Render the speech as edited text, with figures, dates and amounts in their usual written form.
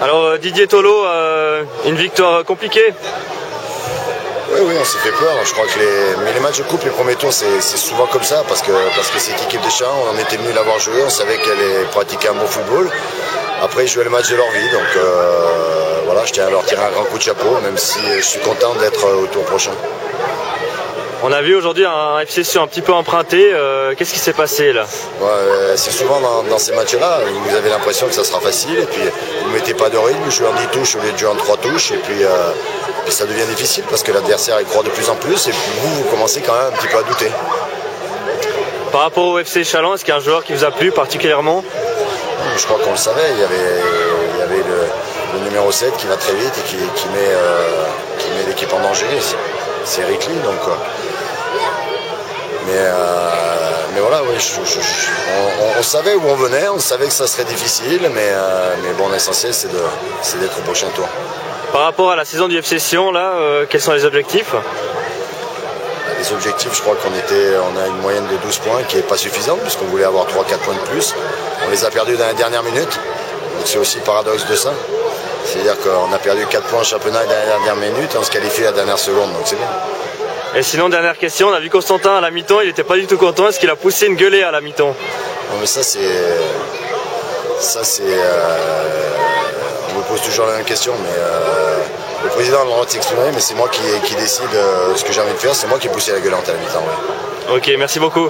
Alors Didier Tolo, une victoire compliquée. Oui, on s'est fait peur. Je crois que les matchs de coupe, les premiers tours, c'est souvent comme ça parce que cette équipe de Chalon, on en était venu l'avoir joué, on savait qu'elle pratiquait un bon football. Après, ils jouaient le match de leur vie, donc voilà, je tiens à leur tirer un grand coup de chapeau, même si je suis content d'être au tour prochain. On a vu aujourd'hui un FC Sion un petit peu emprunté. Qu'est-ce qui s'est passé là? C'est souvent dans ces matchs-là, vous avez l'impression que ça sera facile, et puis vous ne mettez pas de rythme, vous jouez en 10 touches au lieu de jouer en 3 touches, et puis ça devient difficile parce que l'adversaire y croit de plus en plus, et puis vous commencez quand même un petit peu à douter. Par rapport au FC Chalon, est-ce qu'il y a un joueur qui vous a plu particulièrement? Je crois qu'on le savait, il y avait le numéro 7 qui va très vite et qui met l'équipe en danger, c'est Rickly, donc... Mais voilà, oui, on savait où on venait, on savait que ça serait difficile, mais bon, l'essentiel c'est d'être au prochain tour. Par rapport à la saison du FC Sion, là, quels sont les objectifs? Les objectifs, je crois on a une moyenne de 12 points qui n'est pas suffisante, puisqu'on voulait avoir 3-4 points de plus. On les a perdus dans la dernière minute, donc c'est aussi le paradoxe de ça. C'est-à-dire qu'on a perdu 4 points en championnat dans la dernière minute et on se qualifie à la dernière seconde, donc c'est bien. Et sinon, dernière question, on a vu Constantin à la mi-temps, il n'était pas du tout content. Est-ce qu'il a poussé une gueulée à la mi-temps? Non, mais ça c'est... On me pose toujours la même question, mais le président a le droit de s'exprimer, mais c'est moi qui décide ce que j'ai envie de faire, c'est moi qui ai poussé la gueulante à la mi-temps. Ouais. Ok, merci beaucoup.